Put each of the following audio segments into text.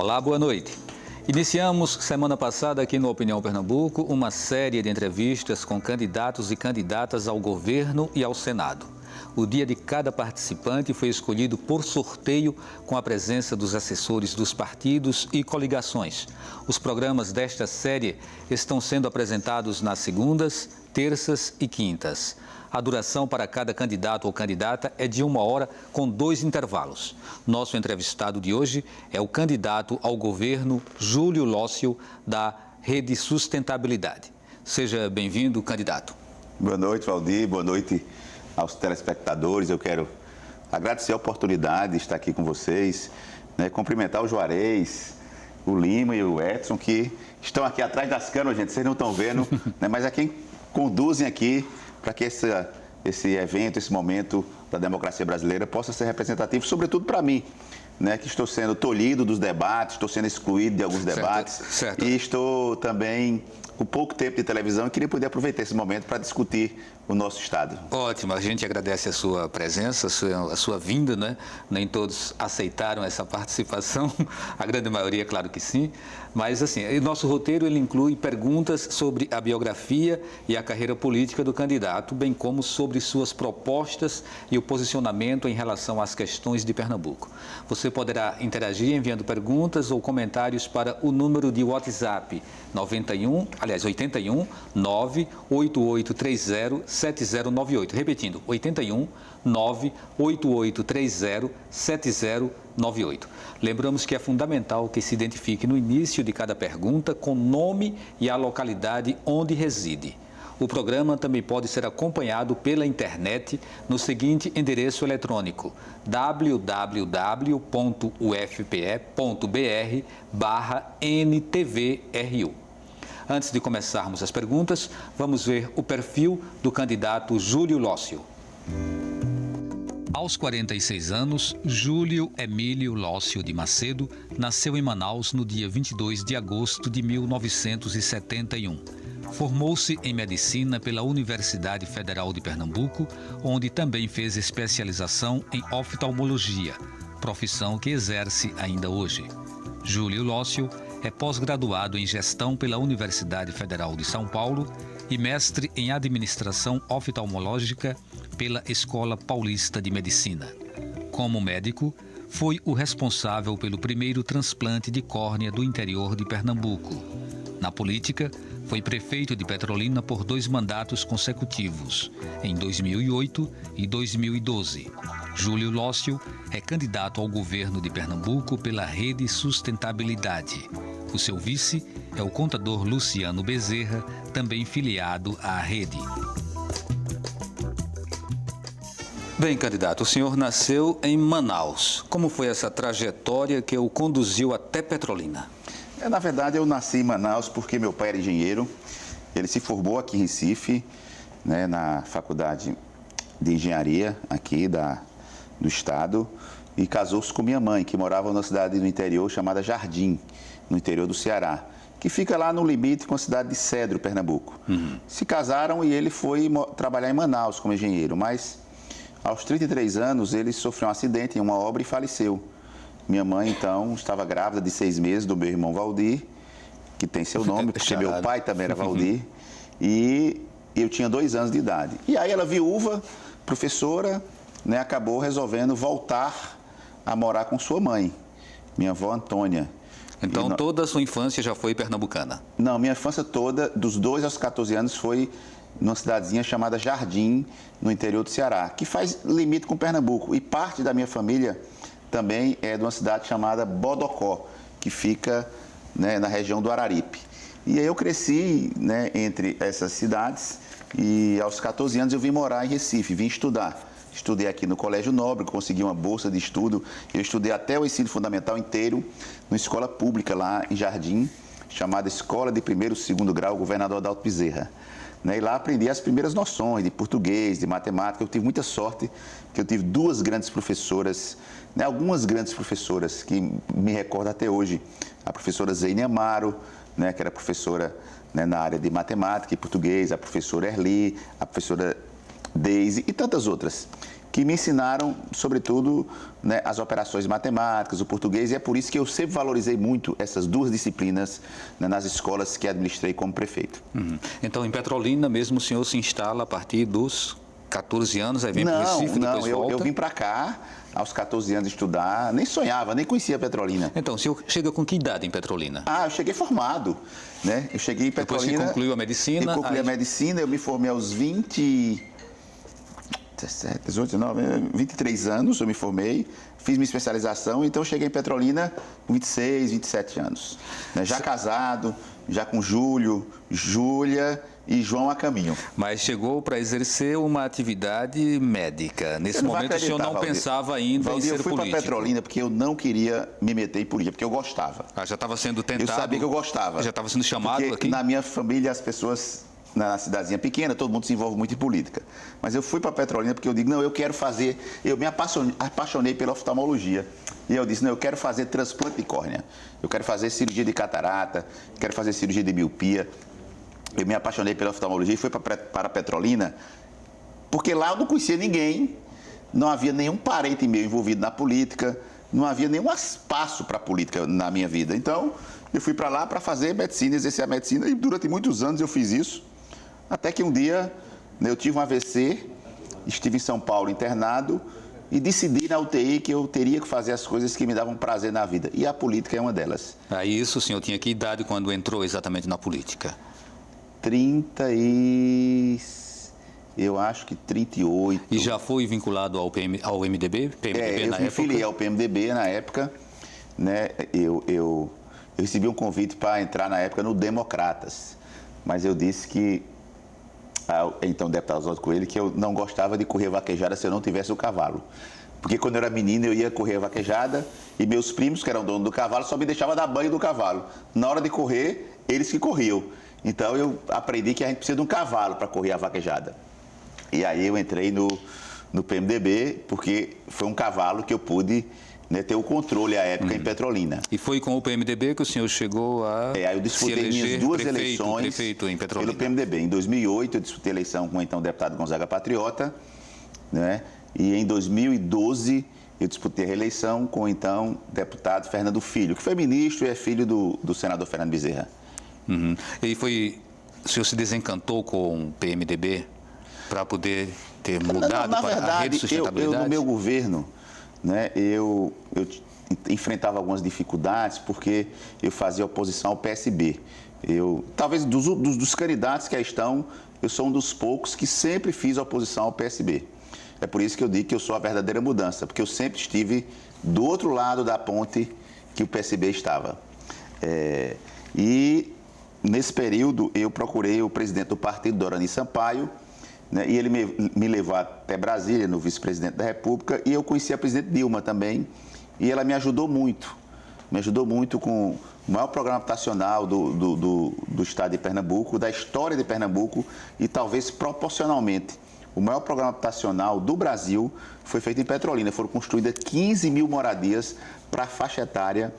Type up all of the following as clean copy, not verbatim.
Olá, boa noite. Iniciamos semana passada aqui no Opinião Pernambuco uma série de entrevistas com candidatos e candidatas ao governo e ao Senado. O dia de cada participante foi escolhido por sorteio com a presença dos assessores dos partidos e coligações. Os programas desta série estão sendo apresentados nas segundas, terças e quintas. A duração para cada candidato ou candidata é de 1 hora, com 2 intervalos. Nosso entrevistado de hoje é o candidato ao governo Júlio Lócio, da Rede Sustentabilidade. Seja bem-vindo, candidato. Boa noite, Valdir. Boa noite aos telespectadores. Eu quero agradecer a oportunidade de estar aqui com vocês, cumprimentar o Juarez, o Lima e o Edson, que estão aqui atrás das câmeras, gente, vocês não estão vendo, mas é quem conduzem aqui para que esse evento, esse momento da democracia brasileira possa ser representativo, sobretudo para mim, que estou sendo tolhido dos debates, estou sendo excluído de alguns debates certo. E estou também com pouco tempo de televisão e queria poder aproveitar esse momento para discutir o nosso Estado. Ótimo, a gente agradece a sua presença, a sua vinda, né? Nem todos aceitaram essa participação, a grande maioria, claro que sim, mas assim, o nosso roteiro ele inclui perguntas sobre a biografia e a carreira política do candidato, bem como sobre suas propostas e o posicionamento em relação às questões de Pernambuco. Você poderá interagir enviando perguntas ou comentários para o número de WhatsApp 81 98830 7098. Repetindo, 81 98830 7098. Lembramos que é fundamental que se identifique no início de cada pergunta com nome e a localidade onde reside. O programa também pode ser acompanhado pela internet no seguinte endereço eletrônico: www.ufpe.br/NTVRU. Antes de começarmos as perguntas, vamos ver o perfil do candidato Júlio Lócio. Aos 46 anos, Júlio Emílio Lócio de Macedo nasceu em Manaus no dia 22 de agosto de 1971. Formou-se em medicina pela Universidade Federal de Pernambuco, onde também fez especialização em oftalmologia, profissão que exerce ainda hoje. Júlio Lócio é pós-graduado em gestão pela Universidade Federal de São Paulo e mestre em administração oftalmológica pela Escola Paulista de Medicina. Como médico, foi o responsável pelo primeiro transplante de córnea do interior de Pernambuco. Na política, foi prefeito de Petrolina por 2 mandatos consecutivos, em 2008 e 2012. Júlio Lócio é candidato ao governo de Pernambuco pela Rede Sustentabilidade. O seu vice é o contador Luciano Bezerra, também filiado à rede. Bem, candidato, o senhor nasceu em Manaus. Como foi essa trajetória que o conduziu até Petrolina? Na verdade, eu nasci em Manaus porque meu pai era engenheiro. Ele se formou aqui em Recife, na Faculdade de Engenharia aqui do estado, e casou-se com minha mãe, que morava numa cidade do interior chamada Jardim, no interior do Ceará, que fica lá no limite com a cidade de Cedro, Pernambuco. Se casaram e ele foi trabalhar em Manaus como engenheiro, mas aos 33 anos ele sofreu um acidente em uma obra e faleceu. Minha mãe, então, estava grávida de 6 meses do meu irmão Valdir, que tem seu nome, porque meu pai também era Valdir, e eu tinha 2 anos de idade. E aí ela, viúva, professora, acabou resolvendo voltar a morar com sua mãe, minha avó Antônia. Então, toda a sua infância já foi pernambucana? Não, minha infância toda, dos 2 aos 14 anos, foi numa cidadezinha chamada Jardim, no interior do Ceará, que faz limite com Pernambuco. E parte da minha família também é de uma cidade chamada Bodocó, que fica na região do Araripe. E aí eu cresci entre essas cidades e aos 14 anos eu vim morar em Recife, vim estudar. Estudei aqui no Colégio Nobre, consegui uma bolsa de estudo. Eu estudei até o ensino fundamental inteiro numa escola pública lá em Jardim, chamada Escola de Primeiro e Segundo Grau Governador Adalto Bezerra. E lá aprendi as primeiras noções de português, de matemática. Eu tive muita sorte que eu tive 2 grandes professoras, algumas grandes professoras que me recordo até hoje. A professora Zeine Amaro, que era professora na área de matemática e português, a professora Erli, a professora Deise e tantas outras. que me ensinaram, sobretudo, né, as operações matemáticas, o português, e é por isso que eu sempre valorizei muito essas duas disciplinas, né, nas escolas que administrei como prefeito. Então, em Petrolina mesmo, o senhor se instala a partir dos 14 anos, aí vem para o Recife, depois volta? Eu vim para cá aos 14 anos estudar, nem sonhava, nem conhecia Petrolina. Então, o senhor chega com que idade em Petrolina? Eu cheguei formado, né? Eu cheguei em Petrolina... Depois que concluiu a medicina... Eu concluí a medicina, eu me formei aos 17, 18, 19, 23 anos, eu me formei, fiz minha especialização, então eu cheguei em Petrolina com 26, 27 anos. Né? Já casado, já com Júlio, Júlia e João a caminho. Mas chegou para exercer uma atividade médica. Nesse momento o senhor não pensava ainda em ser político? Eu fui para Petrolina porque eu não queria me meter em política, porque eu gostava. Já estava sendo tentado? Eu sabia que eu gostava. Já estava sendo chamado porque aqui? Na minha família as pessoas... Na cidadezinha pequena, todo mundo se envolve muito em política. Mas eu fui para Petrolina porque eu digo, não, eu quero fazer... Eu me apaixonei pela oftalmologia. E eu disse, não, eu quero fazer transplante de córnea. Eu quero fazer cirurgia de catarata, quero fazer cirurgia de miopia. Eu me apaixonei pela oftalmologia e fui para Petrolina porque lá eu não conhecia ninguém, não havia nenhum parente meu envolvido na política, não havia nenhum espaço para a política na minha vida. Então, eu fui para lá para fazer medicina, exercer a medicina e durante muitos anos eu fiz isso. Até que um dia, né, eu tive um AVC, estive em São Paulo internado e decidi na UTI que eu teria que fazer as coisas que me davam prazer na vida. E a política é uma delas. Isso o senhor tinha que idade quando entrou exatamente na política? Eu acho que 38. E já foi vinculado ao MDB? PMDB na época? Eu me filiei ao PMDB na época. Né, eu recebi um convite para entrar na época no Democratas. Mas eu disse que... então, o deputado Oswaldo Coelho, que eu não gostava de correr vaquejada se eu não tivesse o cavalo. Porque quando eu era menino, eu ia correr vaquejada e meus primos, que eram donos do cavalo, só me deixavam dar banho do cavalo. Na hora de correr, eles que corriam. Então, eu aprendi que a gente precisa de um cavalo para correr a vaquejada. E aí eu entrei no PMDB, porque foi um cavalo que eu pude, né, ter o controle à época em Petrolina. E foi com o PMDB que o senhor chegou a aí eu disputei se eleger minhas duas eleições em Petrolina. Pelo PMDB. Em 2008, eu disputei eleição com o então deputado Gonzaga Patriota, né? E em 2012, eu disputei a reeleição com o então deputado Fernando Filho, que foi ministro e é filho do senador Fernando Bezerra. E o senhor se desencantou com o PMDB para poder ter mudado na para verdade, a rede de sustentabilidade? Eu no meu governo, né, eu enfrentava algumas dificuldades porque eu fazia oposição ao PSB. Talvez dos candidatos que aí estão, eu sou um dos poucos que sempre fiz oposição ao PSB. É por isso que eu digo que eu sou a verdadeira mudança, porque eu sempre estive do outro lado da ponte que o PSB estava. E nesse período eu procurei o presidente do partido, Dorani Sampaio, né, e ele me levou até Brasília, no vice-presidente da República, e eu conheci a presidente Dilma também, e ela me ajudou muito com o maior programa habitacional do estado de Pernambuco, da história de Pernambuco, e talvez proporcionalmente o maior programa habitacional do Brasil foi feito em Petrolina. Foram construídas 15 mil moradias para a faixa etária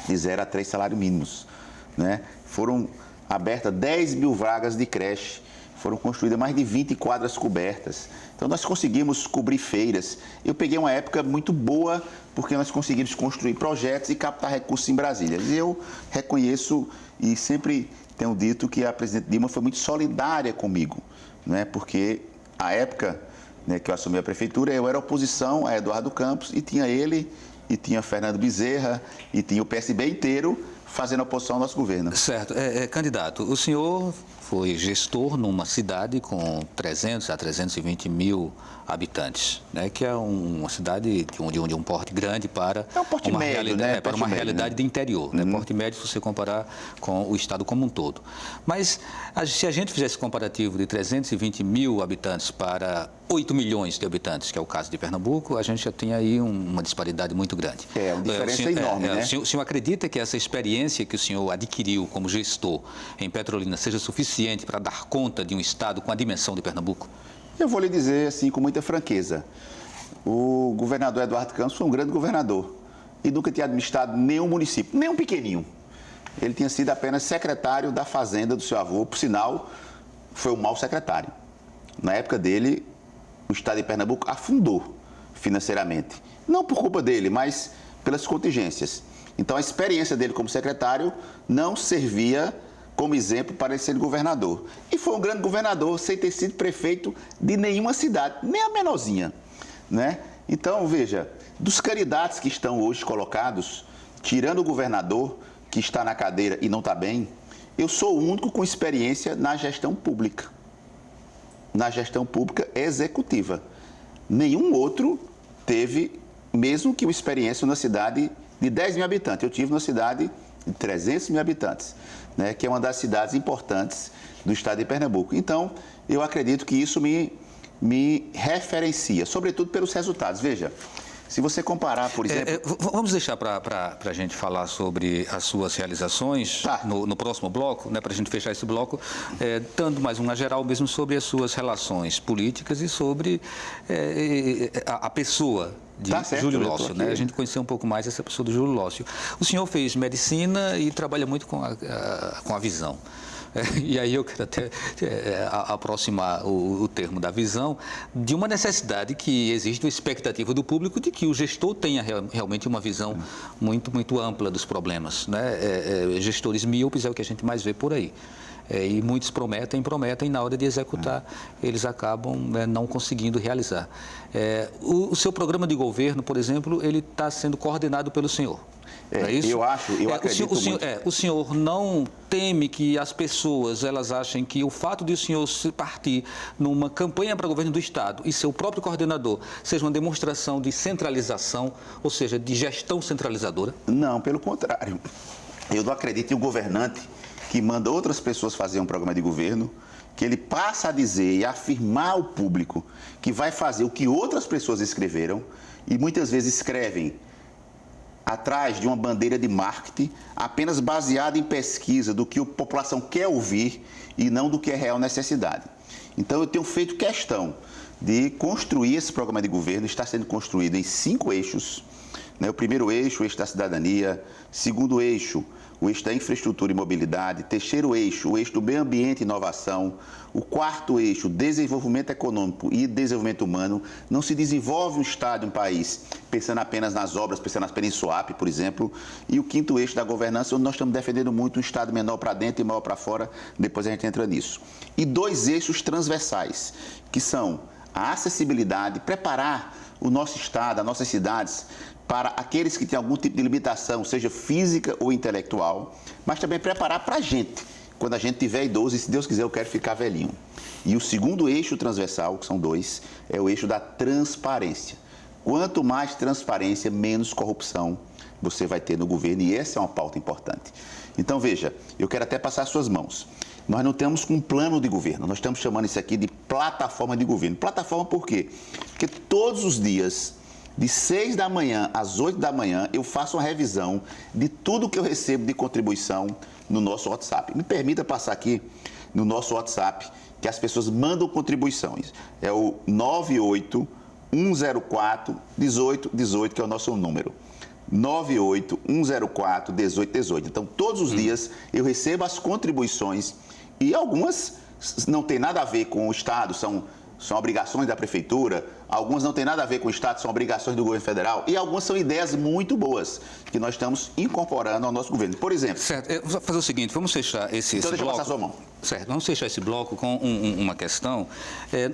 de 0 a 3 salários mínimos. Né? Foram abertas 10 mil vagas de creche, foram construídas mais de 20 quadras cobertas. Então, nós conseguimos cobrir feiras. Eu peguei uma época muito boa, porque nós conseguimos construir projetos e captar recursos em Brasília. E eu reconheço e sempre tenho dito que a presidente Dilma foi muito solidária comigo, né? Porque a época, né, que eu assumi a prefeitura, eu era oposição a Eduardo Campos e tinha ele, e tinha Fernando Bezerra, e tinha o PSB inteiro fazendo oposição ao nosso governo. Certo. Candidato, o senhor foi gestor numa cidade com 300 a 320 mil habitantes, né, que é uma cidade de um porte grande para um porte uma médio, realidade, né? para uma realidade de interior, né? Porte médio se você comparar com o estado como um todo. Mas se a gente fizesse comparativo de 320 mil habitantes para 8 milhões de habitantes, que é o caso de Pernambuco, a gente já tem aí uma disparidade muito grande. Uma diferença enorme, né? O senhor acredita que essa experiência que o senhor adquiriu como gestor em Petrolina seja suficiente para dar conta de um estado com a dimensão de Pernambuco? Eu vou lhe dizer assim com muita franqueza, o governador Eduardo Campos foi um grande governador e nunca tinha administrado nenhum município, nem um pequenininho. Ele tinha sido apenas secretário da fazenda do seu avô, por sinal, foi um mau secretário. Na época dele, o estado de Pernambuco afundou financeiramente. Não por culpa dele, mas pelas contingências. Então, a experiência dele como secretário não servia como exemplo para ele ser governador. E foi um grande governador sem ter sido prefeito de nenhuma cidade, nem a menorzinha, né? Então, veja, dos candidatos que estão hoje colocados, tirando o governador, que está na cadeira e não está bem, eu sou o único com experiência na gestão pública. Na gestão pública executiva. Nenhum outro teve, mesmo que uma experiência na cidade de 10 mil habitantes. Eu tive na cidade de 300 mil habitantes, né, que é uma das cidades importantes do estado de Pernambuco. Então, eu acredito que isso me referencia, sobretudo pelos resultados. Veja, se você comparar, por exemplo... Vamos deixar para a gente falar sobre as suas realizações no próximo bloco, né, para a gente fechar esse bloco, dando mais uma geral mesmo sobre as suas relações políticas e sobre a pessoa de Júlio Lócio, né? A gente conheceu um pouco mais essa pessoa do Júlio Lócio. O senhor fez medicina e trabalha muito com a visão. E aí eu quero até aproximar o termo da visão de uma necessidade que existe, uma expectativa do público de que o gestor tenha realmente uma visão muito, muito ampla dos problemas, né? Gestores míopes é o que a gente mais vê por aí. E muitos prometem, na hora de executar, eles acabam não conseguindo realizar. O seu programa de governo, por exemplo, ele está sendo coordenado pelo senhor. É isso? Eu acredito muito. O senhor não teme que as pessoas elas achem que o fato de o senhor se partir numa campanha para o governo do Estado e ser o próprio coordenador seja uma demonstração de centralização, ou seja, de gestão centralizadora? Não, pelo contrário. Eu não acredito em um governante que manda outras pessoas fazer um programa de governo, que ele passa a dizer e a afirmar ao público que vai fazer o que outras pessoas escreveram e muitas vezes escrevem atrás de uma bandeira de marketing apenas baseada em pesquisa do que a população quer ouvir e não do que é real necessidade. Então, eu tenho feito questão de construir esse programa de governo, está sendo construído em 5 eixos. O primeiro eixo, o eixo da cidadania. Segundo eixo, o eixo da infraestrutura e mobilidade. Terceiro eixo, o eixo do meio ambiente e inovação. O quarto eixo, desenvolvimento econômico e desenvolvimento humano. Não se desenvolve um estado, um país, pensando apenas nas obras, pensando apenas em SWAP, por exemplo. E o quinto eixo da governança, onde nós estamos defendendo muito um estado menor para dentro e maior para fora. Depois a gente entra nisso. E 2 eixos transversais, que são a acessibilidade, preparar o nosso estado, as nossas cidades, para aqueles que têm algum tipo de limitação, seja física ou intelectual, mas também preparar para a gente, quando a gente tiver idoso e, se Deus quiser, eu quero ficar velhinho. E o segundo eixo transversal, que são 2, é o eixo da transparência. Quanto mais transparência, menos corrupção você vai ter no governo, e essa é uma pauta importante. Então, veja, eu quero até passar às suas mãos. Nós não temos um plano de governo, nós estamos chamando isso aqui de plataforma de governo. Plataforma por quê? Porque todos os dias, de 6 da manhã às 8 da manhã, eu faço uma revisão de tudo que eu recebo de contribuição no nosso WhatsApp. Me permita passar aqui no nosso WhatsApp, que as pessoas mandam contribuições. É o 98104-1818, que é o nosso número. 98104-1818. Então, todos os dias eu recebo as contribuições e algumas não tem nada a ver com o Estado, são obrigações da Prefeitura, algumas não têm nada a ver com o Estado, são obrigações do governo federal, e algumas são ideias muito boas que nós estamos incorporando ao nosso governo. Por exemplo... Certo, vamos fazer o seguinte, vamos fechar esse bloco... Então, deixa eu passar a sua mão. Certo, vamos fechar esse bloco com uma questão.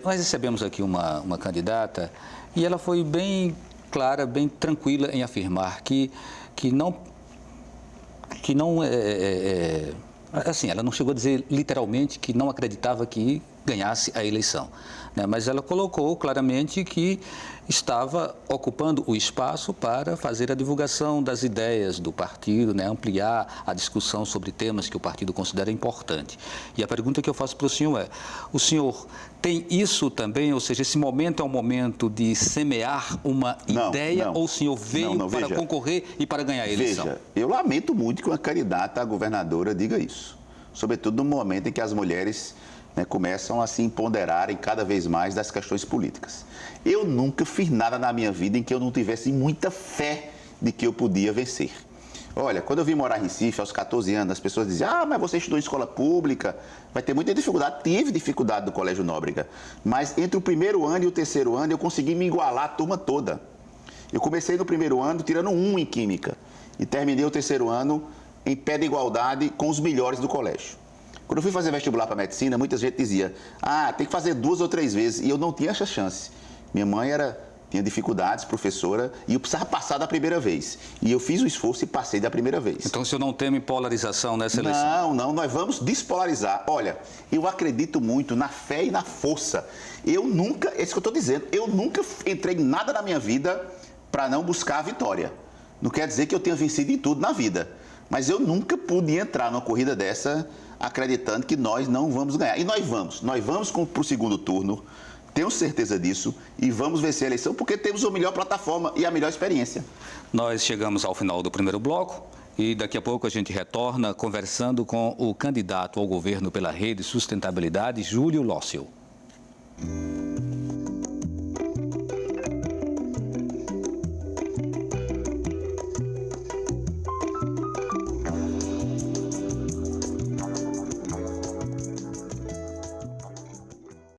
Nós recebemos aqui uma candidata e ela foi bem clara, bem tranquila em afirmar que não assim, ela não chegou a dizer literalmente que não acreditava que ganhasse a eleição, né? Mas ela colocou claramente que estava ocupando o espaço para fazer a divulgação das ideias do partido, né? Ampliar a discussão sobre temas que o partido considera importante. E a pergunta que eu faço para o senhor é, o senhor tem isso também, ou seja, esse momento é um momento de semear uma ideia ou o senhor veio para concorrer e para ganhar a eleição? Veja, eu lamento muito que uma candidata a governadora diga isso, sobretudo no momento em que as mulheres começam a se empoderarem cada vez mais das questões políticas. Eu nunca fiz nada na minha vida em que eu não tivesse muita fé de que eu podia vencer. Olha, quando eu vim morar em Recife, aos 14 anos, as pessoas diziam, mas você estudou em escola pública, vai ter muita dificuldade. Tive dificuldade no Colégio Nóbrega, mas entre o primeiro ano e o terceiro ano eu consegui me igualar a turma toda. Eu comecei no primeiro ano tirando 1 em Química e terminei o terceiro ano em pé de igualdade com os melhores do colégio. Quando eu fui fazer vestibular para medicina, muita gente dizia, tem que fazer 2 ou 3 vezes, e eu não tinha essa chance. Minha mãe tinha dificuldades, professora, e eu precisava passar da primeira vez. E eu fiz o esforço e passei da primeira vez. Então o senhor não teme polarização nessa eleição? Não, nós vamos despolarizar. Olha, eu acredito muito na fé e na força. É isso que eu estou dizendo, eu nunca entrei em nada na minha vida para não buscar a vitória. Não quer dizer que eu tenha vencido em tudo na vida, mas eu nunca pude entrar numa corrida dessa acreditando que nós não vamos ganhar. E nós vamos para o segundo turno, tenho certeza disso, e vamos vencer a eleição porque temos a melhor plataforma e a melhor experiência. Nós chegamos ao final do primeiro bloco e daqui a pouco a gente retorna conversando com o candidato ao governo pela Rede Sustentabilidade, Júlio Lócio.